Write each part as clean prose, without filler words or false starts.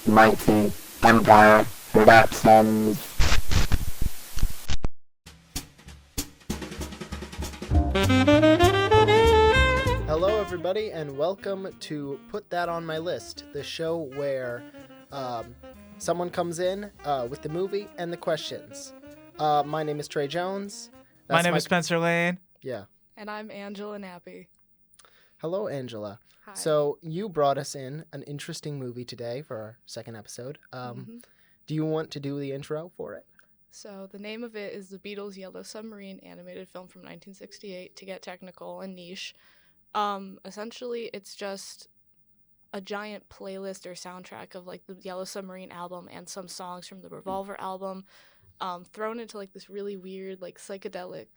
mighty empire that stands. Hello, everybody, and welcome to Put That On My List, the show where someone comes in with the movie and the questions. My name is Trey Jones. My name is Spencer Lane. Yeah. And I'm Angela Nappy. Hello, Angela. Hi. So you brought us in an interesting movie today for our second episode. Do you want to do the intro for it? So the name of it is the Beatles' Yellow Submarine animated film from 1968, to get technical and niche. Essentially, it's just a giant playlist or soundtrack of like the Yellow Submarine album and some songs from the Revolver album, thrown into like this really weird, like psychedelic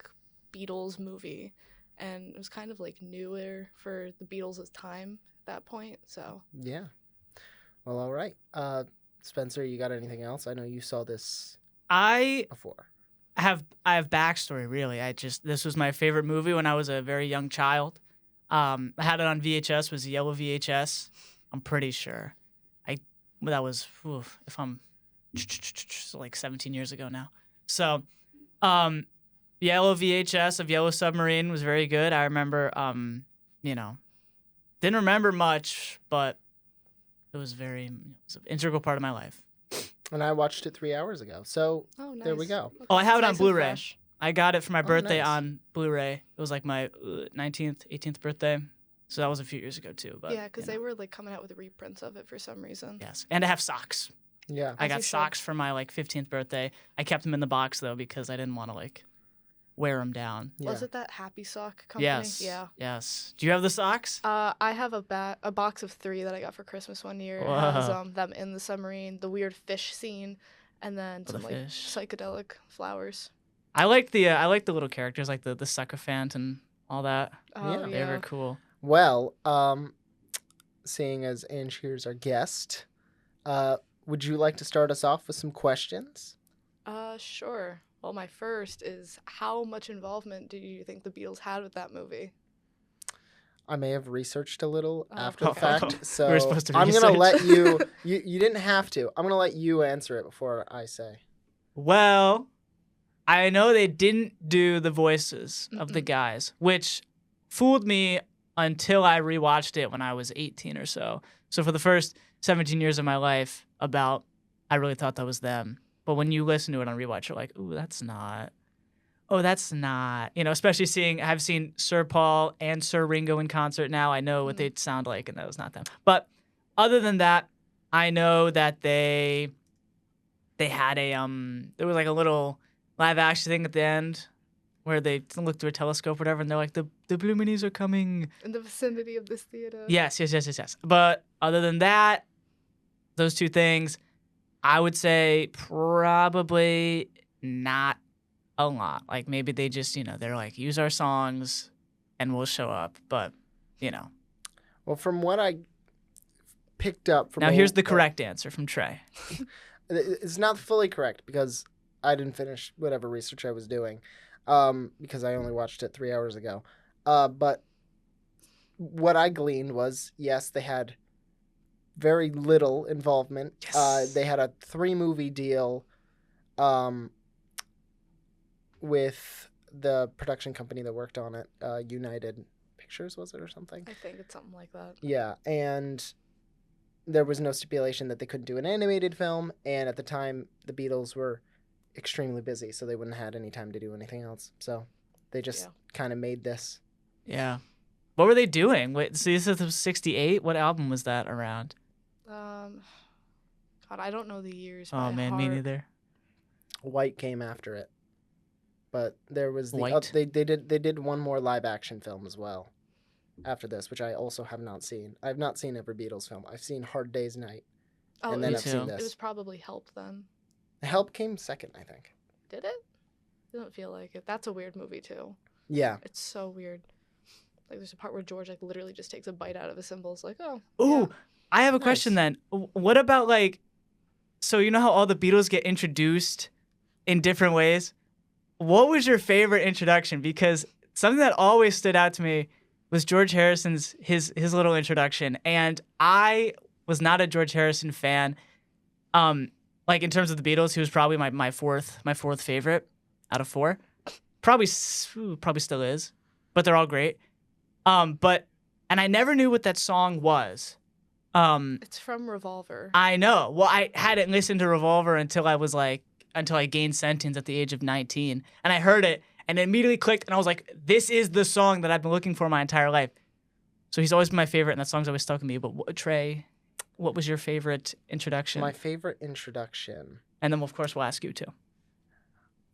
Beatles movie. And it was kind of like newer for the Beatles' time at that point. So Yeah. Well, all right. Spencer, you got anything else? I know you saw this I before. have backstory really. This was my favorite movie when I was a very young child. I had it on VHS. It was a yellow VHS. I'm pretty sure. That was if I'm like 17 years ago now. So, yellow VHS of Yellow Submarine was very good. I remember, didn't remember much, but it was an integral part of my life. And I watched it 3 hours ago. So nice. there we go. Okay. Oh, I have it It's on nice and Blu-ray. fresh. I got it for my birthday nice. on Blu-ray. It was like my 19th, 18th birthday. So that was a few years ago too. But Yeah, because they were like coming out with reprints of it for some reason. Yes, and I have socks. Yeah. I As got you should. socks for my 15th birthday. I kept them in the box though because I didn't want to wear them down. Was Yeah. it that Happy Sock company? Yes. Yeah. Yes. Do you have the socks? I have a box of 3 that I got for Christmas one year. It Wow. has them in the submarine, the weird fish scene, and then the some like fish. psychedelic flowers. I like the little characters like the sycophant and all that. Oh, They were cool. Well, seeing as Ange here's our guest, would you like to start us off with some questions? Sure. Well, my first is, how much involvement do you think the Beatles had with that movie? I may have researched a little Oh, after the okay. fact, so We were supposed to I'm going to research. let you didn't have to. I'm going to let you answer it before I say. Well, I know they didn't do the voices of the guys, which fooled me until I rewatched it when I was 18 or so. So for the first 17 years of my life, I really thought that was them. But when you listen to it on rewatch, you're like, ooh, that's not. Oh, that's not. Especially I've seen Sir Paul and Sir Ringo in concert now. I know what they sound like, and that was not them. But other than that, I know that they had there was like a little live action thing at the end where they look through a telescope or whatever, and they're like, the Bluminis are coming. In the vicinity of this theater. Yes. But other than that, those two things, I would say probably not a lot. Like maybe they just, they're like, use our songs and we'll show up. But, Well, from what I picked up from Now here's the correct answer from Trey. It's not fully correct because I didn't finish whatever research I was doing because I only watched it 3 hours ago. But what I gleaned was, yes, they had very little involvement. Yes. They had a 3-movie deal with the production company that worked on it, United Pictures, was it, or something? I think it's something like that. Yeah, and there was no stipulation that they couldn't do an animated film, and at the time, the Beatles were extremely busy, so they wouldn't have had any time to do anything else. So they just kind of made this. Yeah. What were they doing? Wait, so this is 68? What album was that around? God, I don't know the years. Oh, by man, me heart. neither. White came after it, but there was White? they did one more live action film as well after this, which I also have not seen. I've not seen every Beatles film. I've seen Hard Day's Night, Oh, and then me I've too. seen it this. was probably Help then. Help came second, I think. Did it? Doesn't feel like it. That's a weird movie too. Yeah. It's so weird. Like there's a part where George literally just takes a bite out of a cymbal. It's like, oh. Ooh, yeah. I have a question then. What about so you know how all the Beatles get introduced in different ways? What was your favorite introduction? Because something that always stood out to me was George Harrison's his little introduction, and I was not a George Harrison fan Like in terms of the Beatles, he was probably my fourth favorite out of 4. Probably still is, but they're all great. And I never knew what that song was. It's from Revolver. I know. Well, I hadn't listened to Revolver until I gained sentence at the age of 19, and I heard it and it immediately clicked, and I was like, this is the song that I've been looking for my entire life. So he's always been my favorite, and that song's always stuck with me. But Trey, what was your favorite introduction? My favorite introduction. And then of course we'll ask you too.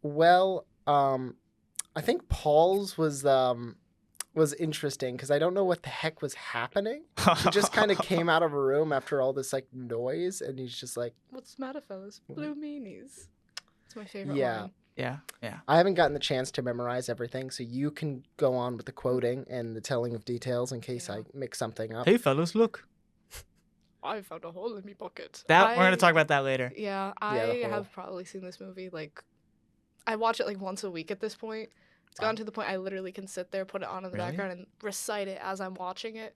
Well, I think Paul's was interesting because I don't know what the heck was happening. He just kind of came out of a room after all this like noise, and he's just like, What's the matter, fellas? Blue meanies. It's my favorite Yeah. line. Yeah. I haven't gotten the chance to memorize everything, so you can go on with the quoting and the telling of details in case I mix something up. Hey fellas, look. I found a hole in me bucket. We're gonna talk about that later. Yeah, the I hole. have probably seen this movie like I watch it like once a week at this point. It's gotten to the point I literally can sit there, put it on in the Really? background, and recite it as I'm watching it.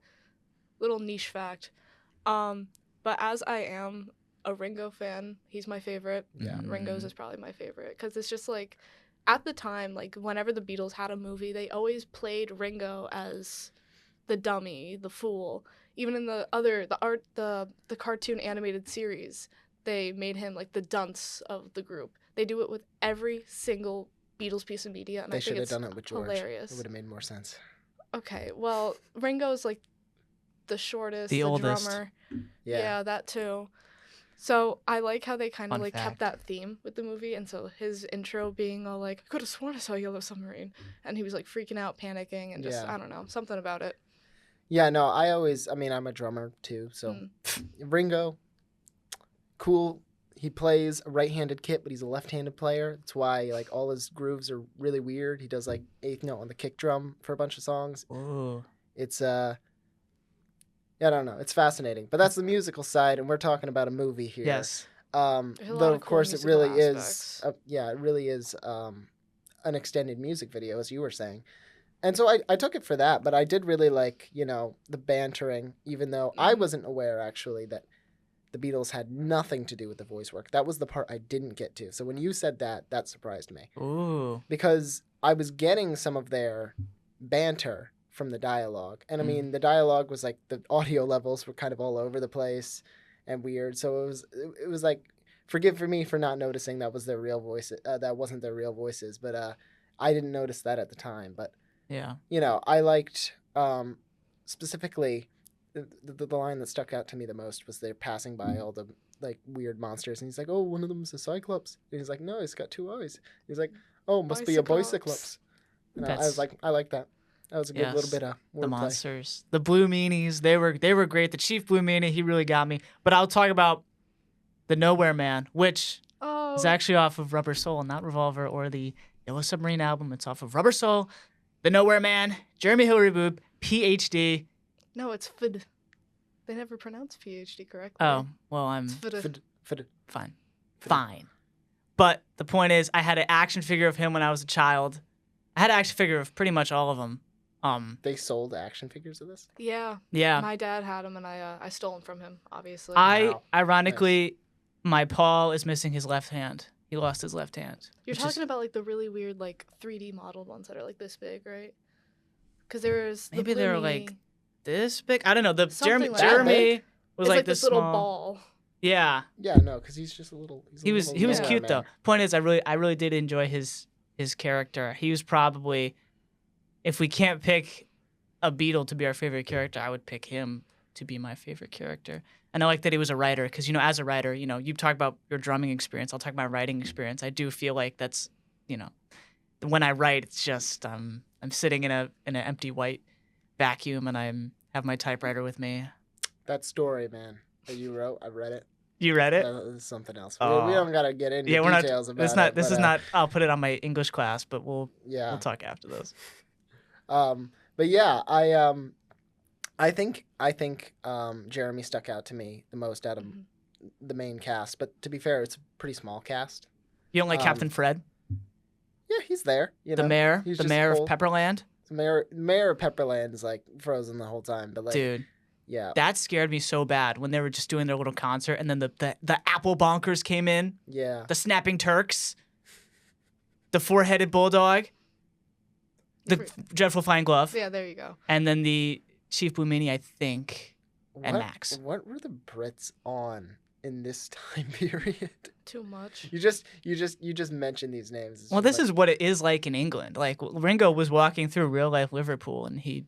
Little niche fact. But as I am a Ringo fan, he's my favorite. Yeah. Ringo's is probably my favorite because it's just like at the time, like whenever the Beatles had a movie, they always played Ringo as the dummy, the fool. Even in the cartoon animated series, they made him like the dunce of the group. They do it with every single Beatles piece of media, and They I should think have it's done it with George. hilarious. It would have made more sense. Okay, well, Ringo's like the shortest, The the oldest. drummer. Yeah. That too. So I like how they kind of Fun like fact. kept that theme with the movie, and so his intro being all like, "I could have sworn I saw Yellow Submarine," and he was like freaking out, panicking, and just Yeah. I don't know, something about it. Yeah, no, I'm a drummer too, so Ringo, cool. He plays a right-handed kit, but he's a left-handed player. That's why like all his grooves are really weird. He does like eighth note on the kick drum for a bunch of songs. Ooh. It's I don't know. It's fascinating, but that's the musical side, and we're talking about a movie here. Yes. There's a lot Though of of cool course it musical really aspects. it really is an extended music video, as you were saying. And so I took it for that, but I did really like, the bantering, even though I wasn't aware actually that the Beatles had nothing to do with the voice work. That was the part I didn't get to. So when you said that, that surprised me. Ooh. Because I was getting some of their banter from the dialogue. And I mean, the dialogue was like the audio levels were kind of all over the place and weird. So it was like, forgive for me for not noticing that was their real voice. That wasn't their real voices, but I didn't notice that at the time. But Yeah. I liked specifically the line that stuck out to me the most was they're passing by all the like weird monsters, and he's like, "Oh, one of them's a cyclops," and he's like, "No, it's got 2 eyes." He's like, "Oh, must be a boycyclops." And I was like, I like that. That was a good little bit of the wordplay. monsters, the blue meanies, they were great. The chief blue meanie, he really got me. But I'll talk about the Nowhere Man, which Oh, is actually off of Rubber Soul, not Revolver or the Yellow Submarine album. It's off of Rubber Soul, the Nowhere Man, Jeremy Hillary Boob, PhD. no, it's Fid. They never pronounce PhD correctly. Oh, well, I'm It's Fid. fine. Fine. But the point is, I had an action figure of him when I was a child. I had an action figure of pretty much all of them. They sold action figures of this. Yeah. Yeah. My dad had him, and I stole them from him, obviously. Wow. Ironically, my Paul is missing his left hand. He lost his left hand. You're which is- talking about like the really weird like 3D modeled ones that are like this big, right? Because there's the Maybe Blue they're, Meanie. like, this big. I don't know. The Something like Jeremy was It's like this this little small. ball. Yeah. Yeah, no, because he's just a little. He was nowhere cute man. though. Point is, I really did enjoy his character. He was probably, if we can't pick a Beatle to be our favorite character, I would pick him to be my favorite character. And I like that he was a writer because as a writer, you talk about your drumming experience. I'll talk about my writing experience. I do feel like that's when I write, it's just I'm sitting in an empty white vacuum and I have my typewriter with me. That story, man, that you wrote, I read it. You read it? That is something else. Oh. We don't gotta get into Yeah, we're not. details about It's not. it. This but, is not. I'll put it on my English class, but we'll talk after this. But yeah, I think Jeremy stuck out to me the most out of the main cast. But to be fair, it's a pretty small cast. You don't like Captain Fred, Yeah, he's there. the mayor, he's the just mayor of old. Pepperland, The mayor of Pepperland is like frozen the whole time. But like, dude. Yeah. That scared me so bad when they were just doing their little concert, and then the apple bonkers came in, Yeah. the snapping Turks, the four-headed bulldog, the dreadful flying glove, Yeah, there you go. and then the Chief Blue Meanie, I think, and Max. What were the Brits on in this time period? Too much. You just mentioned these names. It's Well, just this is what it is like in England. Like Ringo was walking through real life Liverpool, and he,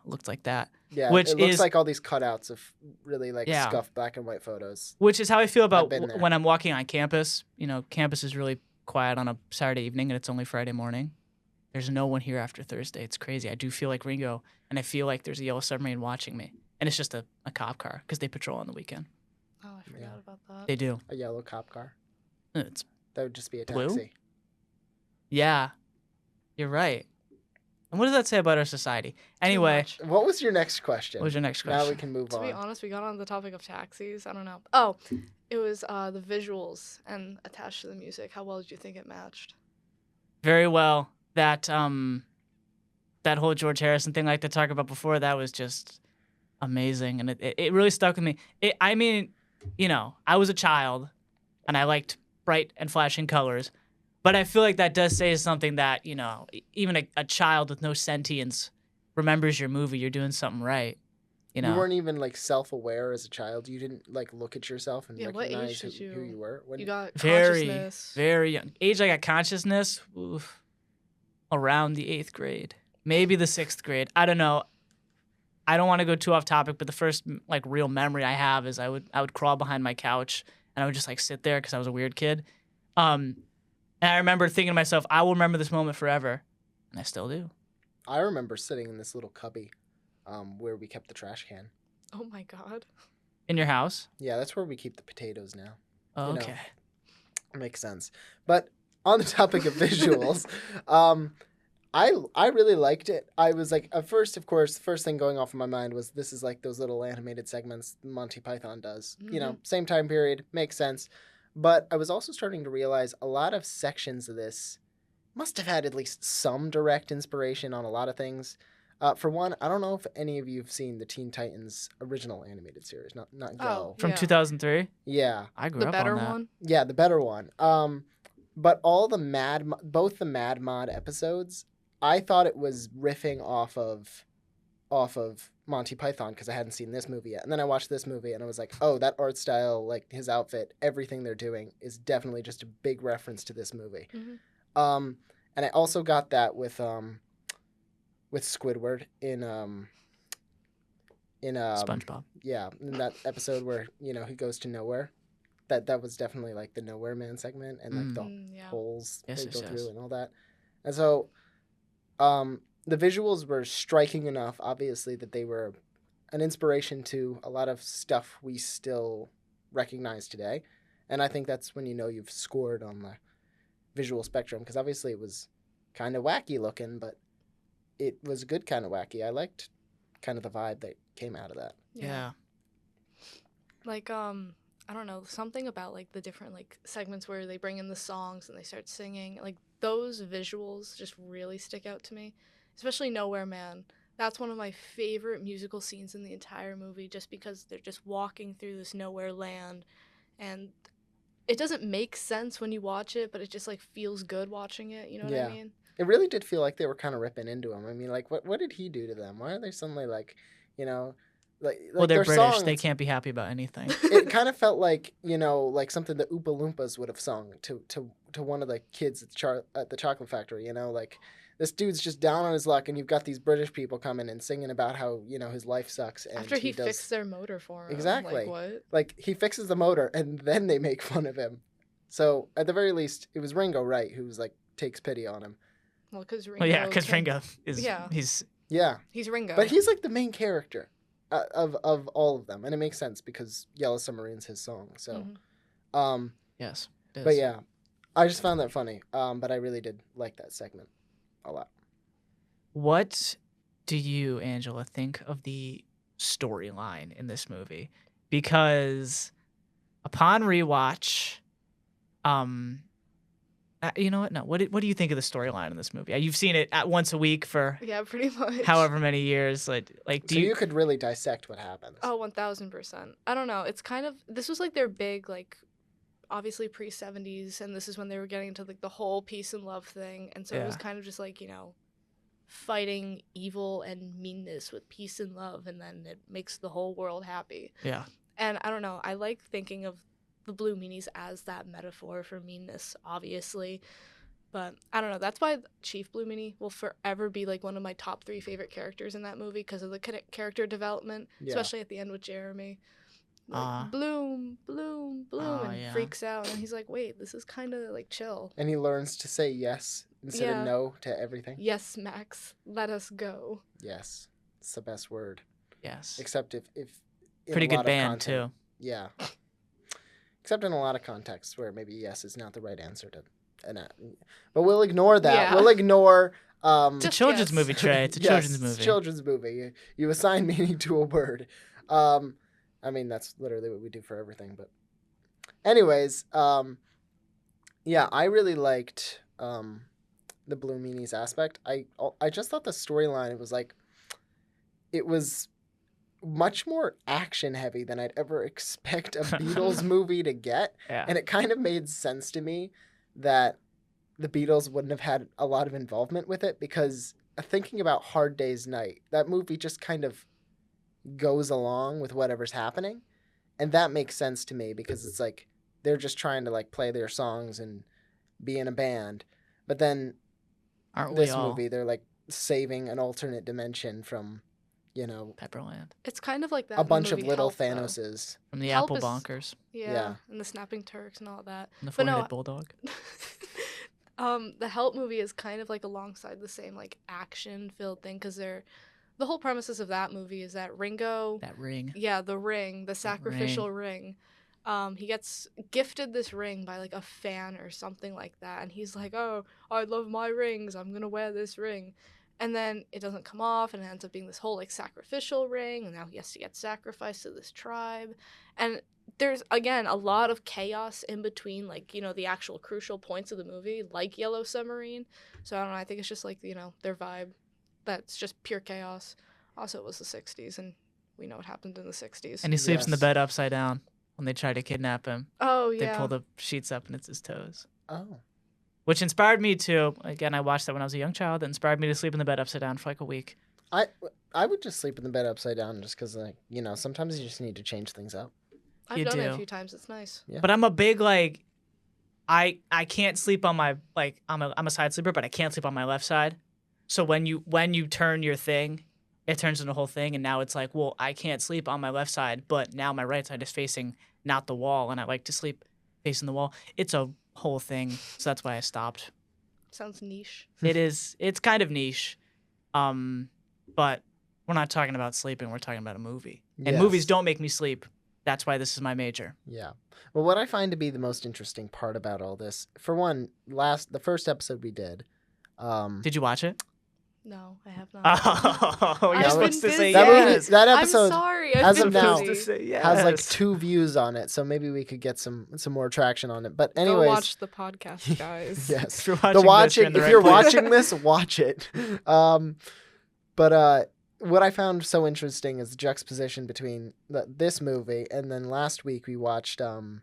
looked like that. yeah. which it looks is- like all these cutouts of really like Yeah. scuffed black and white photos. Which is how I feel about been there. when I'm walking on campus. Campus is really quiet on a Saturday evening, and it's only Friday morning. There's no one here after Thursday. It's crazy. I do feel like Ringo, and I feel like there's a yellow submarine watching me. And it's just a cop car because they patrol on the weekend. Oh, I forgot about that. They do. A yellow cop car. It's That would just be a Blue? taxi. Yeah, you're right. And what does that say about our society? Too Anyway, much. What was your next question? what was your next Now we question? can move To be on. honest, we got on the topic of taxis. I don't know. Oh, it was the visuals and attached to the music. How well did you think it matched? Very well. That whole George Harrison thing, like they talked about before, that was just amazing, and it really stuck with me. I was a child, and I liked bright and flashing colors, but I feel like that does say something that even a child with no sentience remembers your movie. You're doing something right. You weren't even like self-aware as a child. You didn't like look at yourself and Yeah, what age recognize did who you were. When You got very, consciousness. very young age. I got consciousness around the 8th grade, maybe the 6th grade. I don't know. I don't want to go too off topic, but the first like real memory I have is I would crawl behind my couch and I would just like sit there because I was a weird kid. And I remember thinking to myself, I will remember this moment forever, and I still do. I remember sitting in this little cubby, where we kept the trash can. Oh my god. In your house? Yeah, that's where we keep the potatoes now. Oh, You know. okay. Makes sense. But on the topic of visuals, I really liked it. I was like, at first, of course, the first thing going off in my mind was this is like those little animated segments Monty Python does. Same time period, makes sense. But I was also starting to realize a lot of sections of this must have had at least some direct inspiration on a lot of things. For one, I don't know if any of you have seen the Teen Titans original animated series, not Go. Oh. From Yeah. 2003? Yeah. I grew The up better on that. one? Yeah, the better one. But all the both the Mad Mod episodes, I thought it was riffing off of Monty Python because I hadn't seen this movie yet. And then I watched this movie and I was like, oh, that art style, like his outfit, everything they're doing is definitely just a big reference to this movie. Mhm. And I also got that with Squidward in SpongeBob. yeah, in that episode where he goes to nowhere. That was definitely like the Nowhere Man segment and like the Yeah. holes Yes, they go yes, through yes. and all that. And so the visuals were striking enough, obviously, that they were an inspiration to a lot of stuff we still recognize today. And I think that's when you've scored on the visual spectrum, because obviously it was kind of wacky looking, but it was a good kind of wacky. I liked kind of the vibe that came out of that. Yeah. Like I don't know, something about like the different like segments where they bring in the songs and they start singing. Like those visuals just really stick out to me. Especially Nowhere Man. That's one of my favorite musical scenes in the entire movie just because they're just walking through this nowhere land and it doesn't make sense when you watch it, but it just like feels good watching it, you know what Yeah. I mean? It really did feel like they were kind of ripping into him. I mean, like, what did he do to them? Why are they suddenly like, Well, they're their British. songs, They can't be happy about anything. It kind of felt like, like something the Oompa Loompas would have sung to one of the kids at the chocolate factory, like this dude's just down on his luck and you've got these British people coming and singing about how, his life sucks. And After he does, fixed their motor for him. Exactly. Like what? Like he fixes the motor and then they make fun of him. So at the very least, it was Ringo, right, who was like takes pity on him. Well, because Ringo. Well, yeah, because can- Ringo is Yeah. he's Yeah. He's Ringo. But he's like the main character of all of them, and it makes sense because Yellow Submarine's his song. So, Mhm. yes. it but is. yeah, I just found that funny. But I really did like that segment a lot. What do you, Angela, think of the storyline in this movie? Because upon rewatch, You know what? No. What do you think of the storyline in this movie? You've seen it once a week for Yeah, pretty much. however many years. Like do So you? you could really dissect what happens. Oh, 1000%. I don't know. It's kind of, this was like their big, like, obviously pre-70s, and this is when they were getting into like the whole peace and love thing. And so it was Yeah. kind of just like, fighting evil and meanness with peace and love, and then it makes the whole world happy. Yeah. And I don't know, I like thinking of the blue meanies as that metaphor for meanness, obviously. But I don't know, that's why Chief Blue Meanie will forever be like one of my top 3 favorite characters in that movie because of the character development, Yeah. especially at the end with Jeremy. Like, bloom, bloom, bloom, and yeah. freaks out. And he's like, wait, this is kind of like chill. And he learns to say yes instead Yeah. of no to everything. Yes, Max, let us go. Yes. It's the best word. Yes. Except if in Pretty a good lot of band content- too. Yeah. Except in a lot of contexts where maybe yes is not the right answer to but we'll ignore that. Yeah. We'll ignore It's a Just children's yes. movie, Trey. It's a yes, children's it's movie. a children's movie. You assign meaning to a word. I mean that's literally what we do for everything, but anyways, yeah, I really liked the Blue Meanies aspect. I just thought the storyline it was much more action heavy than I'd ever expect a Beatles movie to get. Yeah. And it kind of made sense to me that the Beatles wouldn't have had a lot of involvement with it because thinking about Hard Day's Night, that movie just kind of goes along with whatever's happening. And that makes sense to me because it's like they're just trying to like play their songs and be in a band. But then Aren't we this all? movie, they're like saving an alternate dimension from, Pepperland. It's kind of like that. a in the bunch of movie little Help, though. Thanoses. From the Help Apple is- Bonkers. Yeah, and the Snapping Turks and all that. And the But no, four-headed bulldog. The Help movie is kind of like alongside the same like action-filled thing because the whole premises of that movie is that Ringo, That ring. yeah, the ring, the sacrificial ring. He gets gifted this ring by like a fan or something like that, and he's like, "Oh, I love my rings. I'm gonna wear this ring." And then it doesn't come off, and it ends up being this whole like sacrificial ring, and now he has to get sacrificed to this tribe. And there's again a lot of chaos in between, like the actual crucial points of the movie, like Yellow Submarine. So I don't know. I think it's just like their vibe. That's just pure chaos. Also, it was the '60s, and we know what happened in the '60s. And he sleeps in the Yes. bed upside down when they try to kidnap him. Oh They yeah. pull the sheets up and it's his toes. Oh. Which inspired me to, again, I watched that when I was a young child. It inspired me to sleep in the bed upside down for like a week. I would just sleep in the bed upside down just because, sometimes you just need to change things up. I've You done it a do. few times. It's nice. Yeah. But I'm a big I can't sleep on my I'm a side sleeper, but I can't sleep on my left side. So when you turn your thing, it turns into a whole thing, and now it's like, well, I can't sleep on my left side, but now my right side is facing not the wall, and I like to sleep facing the wall. It's a whole thing, so that's why I stopped. Sounds niche. It's kind of niche, but we're not talking about sleeping. We're talking about a movie, and movies Yes. don't make me sleep. That's why this is my major. Yeah. Well, what I find to be the most interesting part about all this, for one, the first episode we did. Did you watch it? No, I have not. Oh, you're I've supposed been to say busy. That yes. movie, that episode I'm sorry. I've as been of now, busy. say has like yes. 2 views on it, so maybe we could get some more traction on it. But Go anyways, watch the podcast, guys. yes. If you're The watching, this, if you're you're in the right place. watching this, watch it. But what I found so interesting is the juxtaposition between this movie and then last week we watched The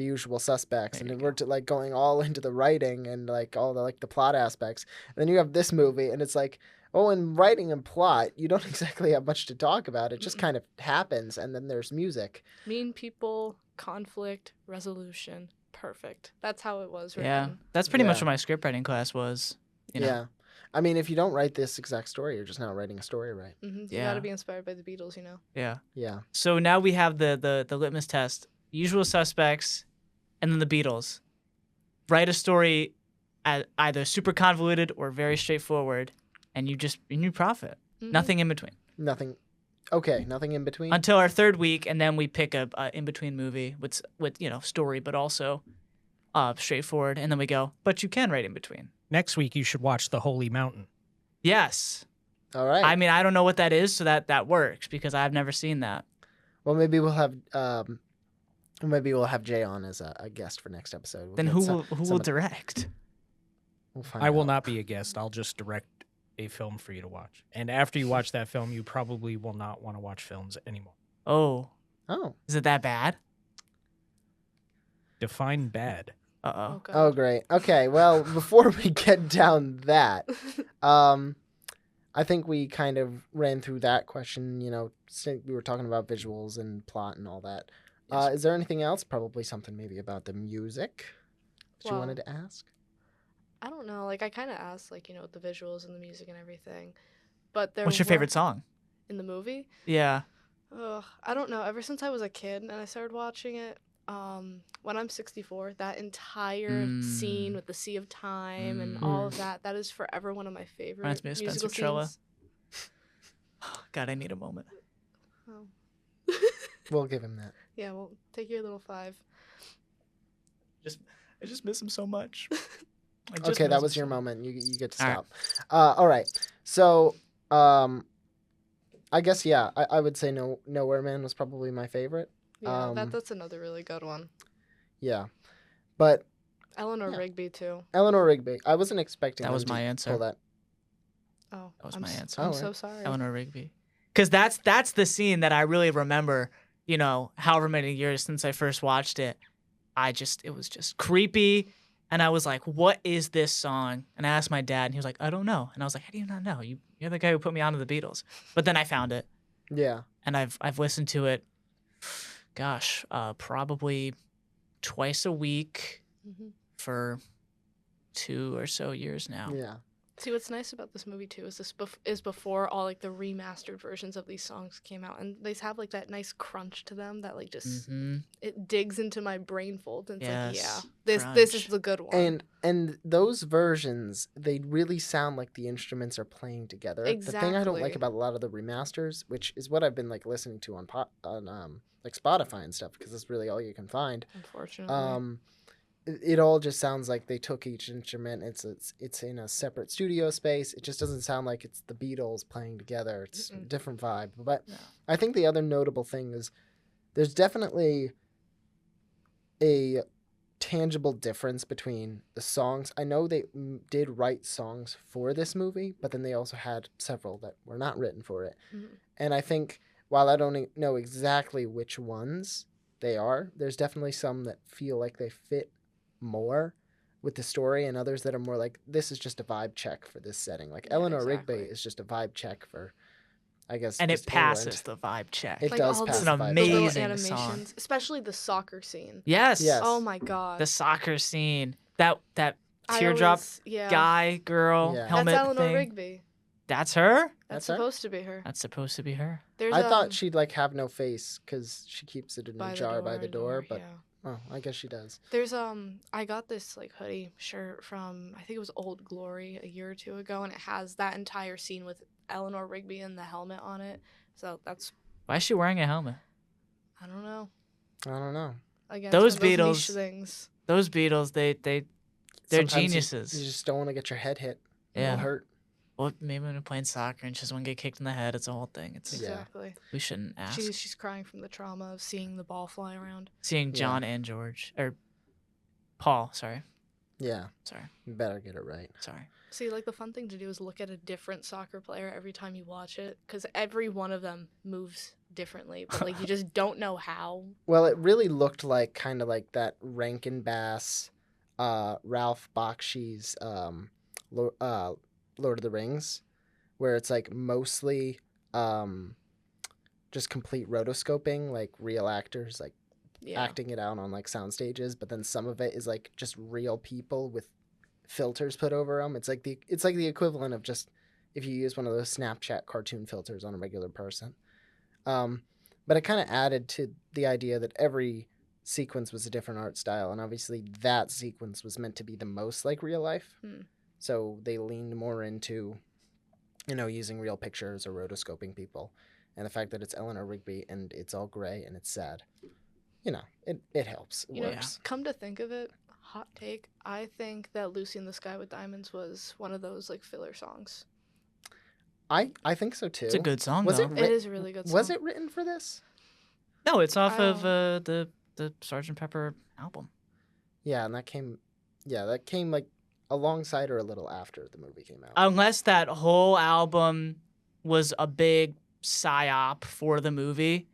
Usual Suspects, There and you we're like going all into the writing and like all the plot aspects. And then you have this movie, and it's like, oh, in writing and plot, you don't exactly have much to talk about. It just kind of happens, and then there's music. Mean people, conflict, resolution. Perfect. That's how it was written. Yeah, that's pretty much Yeah. what my script writing class was. You know? Yeah. I mean, if you don't write this exact story, you're just not writing a story right. You Yeah. gotta be inspired by the Beatles. Yeah. Yeah. So now we have the litmus test: Usual Suspects, and then the Beatles. Write a story, either super convoluted or very straightforward, and you profit. Mhm. Nothing in between. Nothing. Okay, nothing in between. Until our third week, and then we pick a in between movie with story, but also straightforward, and then we go. But you can write in between. Next week, you should watch The Holy Mountain. Yes. All right. I mean, I don't know what that is, so that works because I've never seen that. Well, maybe we'll have Maybe we'll have Jay on as a guest for next episode. We'll Then get who some- will some of- direct? We'll find I will out. not be a guest. I'll just direct a film for you to watch. And after you watch that film, you probably will not want to watch films anymore. Oh, Oh. is it that bad? Define bad. Uh Oh, oh. God. Oh, great. Okay. Well, before we get down that, I think we kind of ran through that question. We were talking about visuals and plot and all that. Yes. Is there anything else? Probably something maybe about the music that you Well, wanted to ask? I don't know. Like, I kind of asked, like, the visuals and the music and everything. But there What's your were- favorite song? in the movie? Yeah. Ugh, I don't know. Ever since I was a kid and I started watching it, when I'm 64, that entire scene with the Sea of Time and all of that is forever one of my favorite Reminds me of musical Spencer Trella. scenes. God, I need a moment. Oh. We'll give him that. Yeah, well, take your little 5. I just miss him so much. Okay, that was your moment. You get to All right. stop. All right. So, I guess I would say Nowhere Man was probably my favorite. Yeah, that's another really good one. Yeah, but Eleanor Yeah. Rigby too. Eleanor Rigby, I wasn't expecting. That them was to my answer. Pull that. Oh, That was I'm my s- answer. I'm Oh, so right. sorry. Eleanor Rigby. Because that's the scene that I really remember, however many years since I first watched it. It was just creepy. And I was like, what is this song? And I asked my dad, and he was like, I don't know. And I was like, how do you not know? You're the guy who put me onto the Beatles. But then I found it, Yeah. and I've listened to it, gosh, probably twice a week Mhm. for 2 or so years now. Yeah. See, what's nice about this movie too is is before all like the remastered versions of these songs came out, and they have like that nice crunch to them that like just Mm-hmm. it digs into my brain fold, and it's like, yeah, Yes, this is crunch. the good one. And those versions, they really sound like the instruments are playing together. The thing I don't like Exactly. about a lot of the remasters, which is what I've been like listening to on like Spotify and stuff, because that's really all you can find. Unfortunately, It all just sounds like they took each instrument. It's in a separate studio space. It just doesn't sound like it's the Beatles playing together. It's a Mm-mm. different vibe. But No. I think the other notable thing is there's definitely a tangible difference between the songs. I know they did write songs for this movie, but then they also had several that were not written for it. Mhm. And I think while I don't know exactly which ones they are, there's definitely some that feel like they fit more with the story, and others that are more like, this is just a vibe check for this setting. Like Yeah, Eleanor Rigby exactly. is just a vibe check for, I guess, And it just England. passes the vibe check. It like does all pass It's the an vibe the check. little amazing animations, song. especially the soccer scene. Yes. Yes. Oh my god, The soccer scene. That I teardrop always- yeah. guy, girl, Yeah. helmet That's Eleanor thing. Rigby. That's her? That's That's her? supposed to be her. That's supposed to be her. There's I thought she'd like have no face because she keeps it in by a the jar by the door, but yeah. oh, I guess she does. There's I got this like hoodie shirt from I think it was Old Glory a year or two ago, and it has that entire scene with Eleanor Rigby and the helmet on it. So that's Why is she wearing a helmet? I don't know. I don't know. Again, Those some of those Beatles- niche things. Those Beatles, they're Sometimes geniuses. You just don't want to get your head hit. Yeah. It'll hurt. Well, maybe when they're playing soccer and she doesn't want to get kicked in the head, it's a whole thing. It's Yeah. Exactly. we shouldn't ask. She's crying from the trauma of seeing the ball fly around. Seeing Yeah. John and George or Paul, sorry. Yeah, Sorry. you better get it right. Sorry. See, like the fun thing to do is look at a different soccer player every time you watch it, because every one of them moves differently, but like you just don't know how. Well, it really looked like kind of like that Rankin Bass, Ralph Bakshi's Lord of the Rings, where it's like mostly just complete rotoscoping, like real actors like Yeah. acting it out on like sound stages, but then some of it is like just real people with filters put over them. It's like the equivalent of just if you use one of those Snapchat cartoon filters on a regular person. But it kind of added to the idea that every sequence was a different art style, and obviously that sequence was meant to be the most like real life. So they leaned more into, using real pictures or rotoscoping people, and the fact that it's Eleanor Rigby and it's all gray and it's sad. It helps. It You know, works. come to think of it, hot take, I think that Lucy in the Sky with Diamonds was one of those like filler songs. I think so too. It's a good song Was though. it It is a really good song. Was it written for this? No, it's off I of don't- the the Sgt. Pepper album. Yeah, and that came like alongside or a little after the movie came out. Unless that whole album was a big psyop for the movie,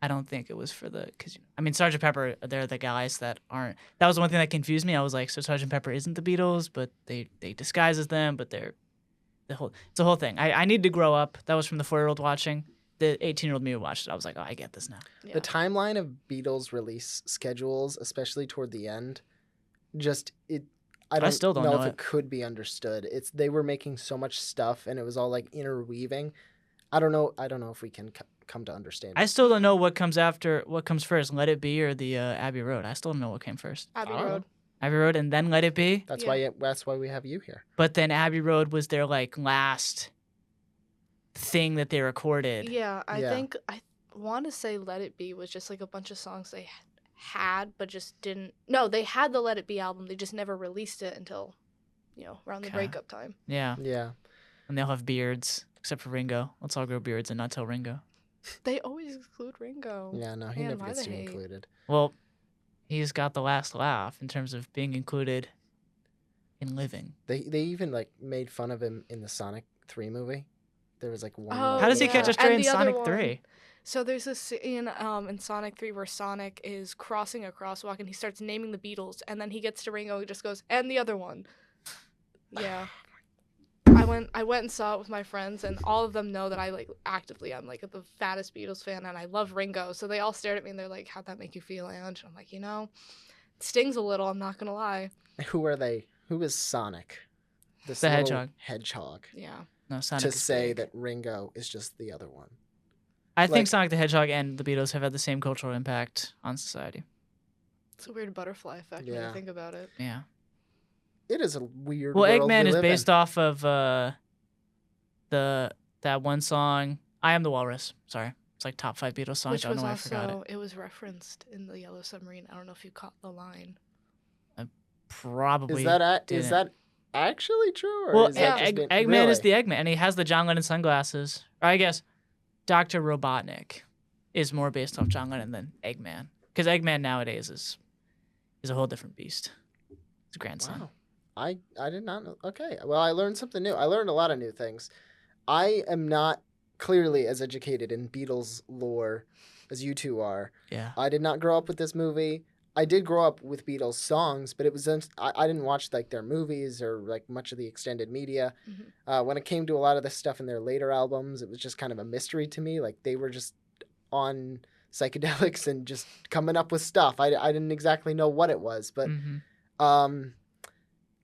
I don't think it was for the, because I mean, Sgt. Pepper, they're the guys that aren't. That was the one thing that confused me. I was like, so Sgt. Pepper isn't the Beatles, but they disguise as them, but they're it's a whole thing. I need to grow up. That was from the 4-year-old watching. The 18-year-old me watched it. I was like, oh, I get this now. Yeah. The timeline of Beatles release schedules, especially toward the end, I still don't know if it. it could be understood. They were making so much stuff, and it was all like interweaving. I don't know if we can come to understand. I still don't know what comes first, Let It Be or the Abbey Road. I still don't know what came first. Abbey Oh. Road. Abbey Road and then Let It Be. That's Yeah. why we have you here. But then Abbey Road was their like last thing that they recorded. Yeah, I Yeah. think I want to say Let It Be was just like a bunch of songs they had, but just didn't. No, they had the Let It Be album. They just never released it until, around the Okay. breakup time. Yeah. Yeah. And they all have beards, except for Ringo. Let's all grow beards and not tell Ringo. They always exclude Ringo. Yeah, no, he Man, never why gets the to be hate? included. Well, he's got the last laugh in terms of being included in living. They even like made fun of him in the Sonic 3 movie. There was like one. Oh, How does he yeah. catch a And stray in the other Sonic one- 3? So there's this scene in Sonic 3 where Sonic is crossing a crosswalk and he starts naming the Beatles, and then he gets to Ringo and just goes, and the other one. Yeah. I went and saw it with my friends, and all of them know that I'm like the fattest Beatles fan, and I love Ringo. So they all stared at me and they're like, "How'd that make you feel, Ange?" I'm like, it stings a little. I'm not gonna lie. Who are they? Who is Sonic? This The little hedgehog. Hedgehog. Yeah. No, Sonic To is say big. that Ringo is just the other one. I think like- Sonic the Hedgehog and the Beatles have had the same cultural impact on society. It's a weird butterfly effect when Yeah. you think about it. Yeah. It is a weird. Well, world Eggman we is live based in. off of that one song, "I Am the Walrus." Sorry, it's like top 5 Beatles songs. Which I don't was know why I forgot it. also, it was referenced in the Yellow Submarine. I don't know if you caught the line. Probably. Is that didn't. actually true? Or Well, is that just Eggman is really? the Eggman, and he has the John Lennon sunglasses. Or I guess Dr. Robotnik is more based off John Lennon than Eggman, because Eggman nowadays is a whole different beast. His grandson. Wow. I did not know. Okay, well, I learned something new. I learned a lot of new things. I am not clearly as educated in Beatles lore as you two are. Yeah. I did not grow up with this movie. I did grow up with Beatles songs, but it was I didn't watch like their movies or like much of the extended media. When it came to a lot of the stuff in their later albums, it was just kind of a mystery to me. Like they were just on psychedelics and just coming up with stuff. I didn't exactly know what it was, but Mm-hmm.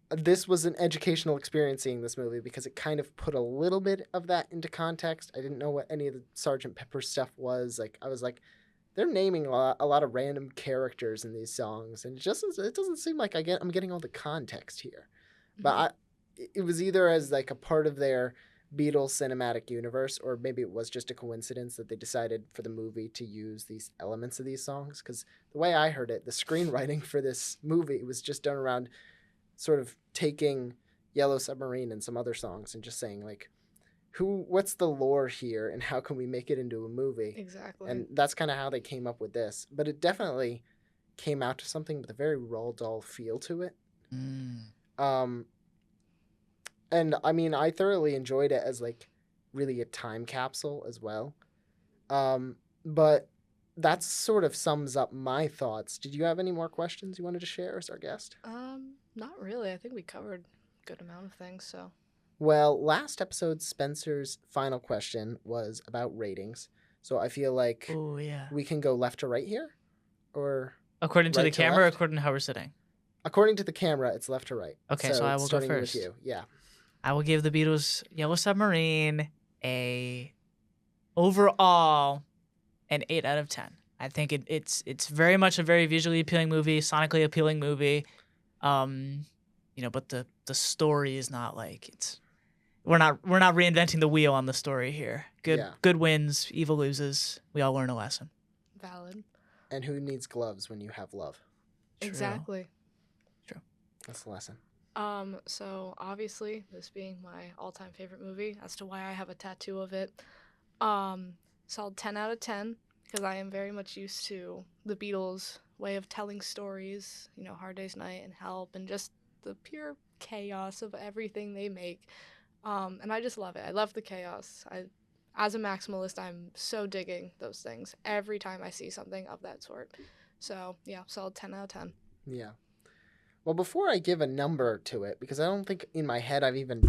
this was an educational experience seeing this movie because it kind of put a little bit of that into context. I didn't know what any of the Sgt. Pepper stuff was. Like I was like, they're naming a lot of random characters in these songs, and it doesn't seem like I'm getting all the context here. But it was either as like a part of their Beatles cinematic universe, or maybe it was just a coincidence that they decided for the movie to use these elements of these songs. Because the way I heard it, the screenwriting for this movie was just done around sort of taking Yellow Submarine and some other songs and just saying like, what's the lore here and how can we make it into a movie? Exactly. And that's kind of how they came up with this. But it definitely came out to something with a very Roald Dahl feel to it. And I mean, I thoroughly enjoyed it as like really a time capsule as well. But that sort of sums up my thoughts. Did you have any more questions you wanted to share as our guest? Not really. I think we covered a good amount of things, so. Well, last episode, Spencer's final question was about ratings. So I feel like Oh yeah. we can go left to right here, or According to right the to camera, or left? according to how we're sitting. according to the camera, it's left to right. Okay, so I will go starting first. with you. Yeah. I will give the Beatles Yellow Submarine overall an 8 out of 10. I think it's very much a very visually appealing movie, sonically appealing movie. But the story is not like we're not reinventing the wheel on the story here. Good wins, evil loses. We all learn a lesson. Valid. And who needs gloves when you have love? True. Exactly. That's the lesson. So obviously, this being my all-time favorite movie, as to why I have a tattoo of it, solid 10 out of 10. because I am very much used to the Beatles' way of telling stories, Hard Day's Night and Help, and just the pure chaos of everything they make. And I just love it. I love the chaos. As a maximalist, I'm so digging those things every time I see something of that sort. So, yeah, solid 10 out of 10. Yeah. Well, before I give a number to it, because I don't think in my head I've even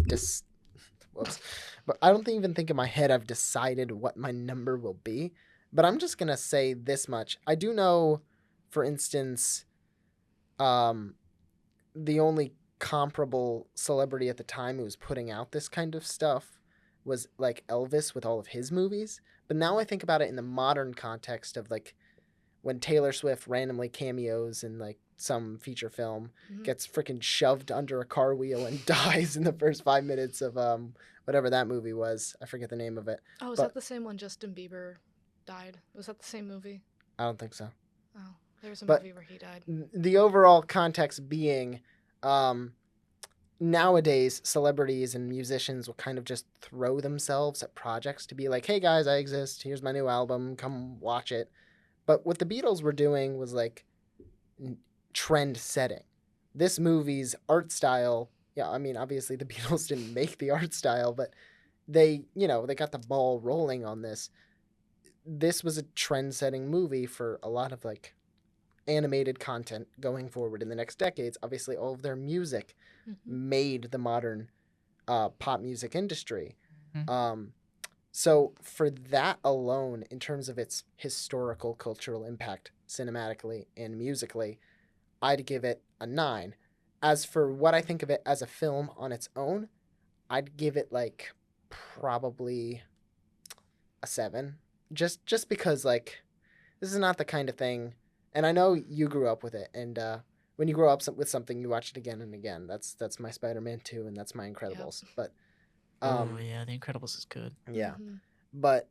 but I don't even think in my head I've decided what my number will be. But I'm just gonna say this much. I do know, for instance, the only comparable celebrity at the time who was putting out this kind of stuff was like Elvis with all of his movies. But now I think about it in the modern context of like when Taylor Swift randomly cameos in like some feature film, gets freaking shoved under a car wheel and dies in the first 5 minutes of whatever that movie was. I forget the name of it. Oh, is that the same one Justin Bieber died? Was that the same movie? I don't think so. Oh, there was a movie where he died. The overall context being, nowadays celebrities and musicians will kind of just throw themselves at projects to be like, hey guys, I exist. Here's my new album. Come watch it. But what the Beatles were doing was like trend setting. This movie's art style, I mean, obviously the Beatles didn't make the art style, but they got the ball rolling on this. This was a trend setting movie for a lot of like animated content going forward in the next decades. Obviously all of their music made the modern pop music industry. So for that alone, in terms of its historical cultural impact cinematically and musically, I'd give it a 9. As for what I think of it as a film on its own, I'd give it like probably a 7. Just because like this is not the kind of thing, and I know you grew up with it, and when you grow up with something, you watch it again and again. That's my Spider-Man 2 and that's my Incredibles. Yep. But yeah, The Incredibles is good. Yeah. But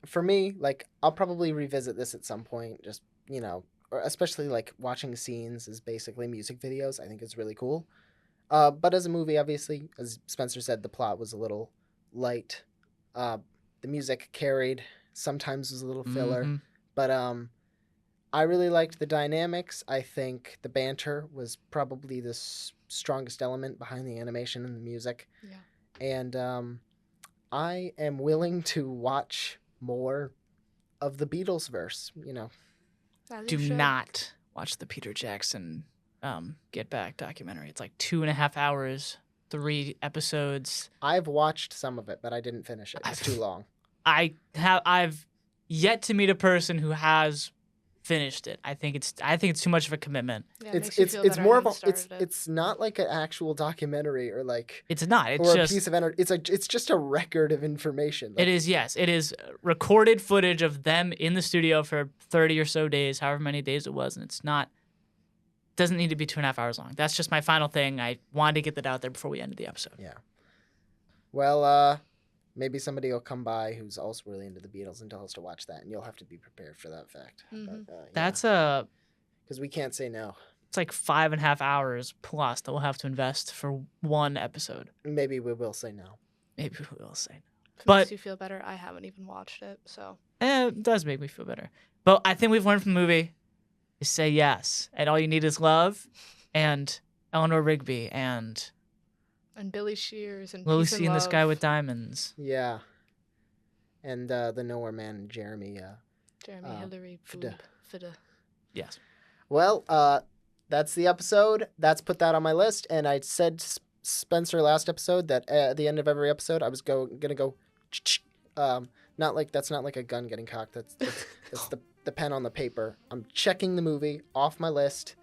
for me, like I'll probably revisit this at some point, just, or especially like watching scenes as basically music videos. I think it's really cool. But as a movie, obviously, as Spencer said, the plot was a little light. The music carried, sometimes was a little filler. But I really liked the dynamics. I think the banter was probably the strongest element behind the animation and the music. Yeah. And I am willing to watch more of the Beatles verse, Do not watch the Peter Jackson Get Back documentary. It's like 2.5 hours, 3 episodes. I've watched some of it, but I didn't finish it. It's too long. I've yet to meet a person who has finished it. I think it's too much of a commitment. Yeah, it's more of a it's not like an actual documentary or like it's not. It's or just a piece of it's just a record of information. It is, yes. It is recorded footage of them in the studio for 30 or so days, however many days it was, and doesn't need to be 2.5 hours long. That's just my final thing. I wanted to get that out there before we ended the episode. Yeah. Well, maybe somebody will come by who's also really into the Beatles and tell us to watch that, and you'll have to be prepared for that fact. But, That's because we can't say no. It's like 5.5 hours plus that we'll have to invest for one episode. Maybe we will say no. Maybe we will say no. If it makes you feel better, I haven't even watched it, so. It does make me feel better. But I think we've learned from the movie is say yes, and all you need is love, and Eleanor Rigby, and Billy Shears, and Lucy in the Sky with Diamonds. Yeah. And the Nowhere Man and Jeremy. Hillary, Fida. Yes. Well, that's the episode. That's put that on my list. And I said Spencer last episode that at the end of every episode I was gonna go. Not like that's not like a gun getting cocked. That's the pen on the paper. I'm checking the movie off my list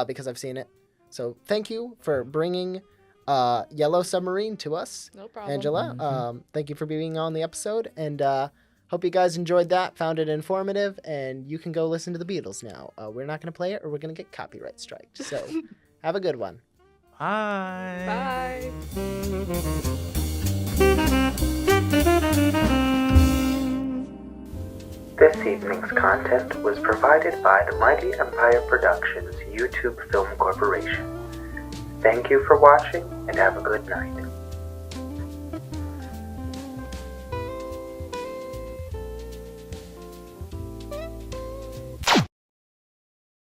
because I've seen it. So thank you for bringing Yellow Submarine to us. No problem. Angela. Thank you for being on the episode, and hope you guys enjoyed that, found it informative, and you can go listen to the Beatles now. We're not going to play it or we're going to get copyright striked. So have a good one. Bye. This evening's content was provided by the Mighty Empire Productions YouTube Film Corporation. Thank you for watching, and have a good night.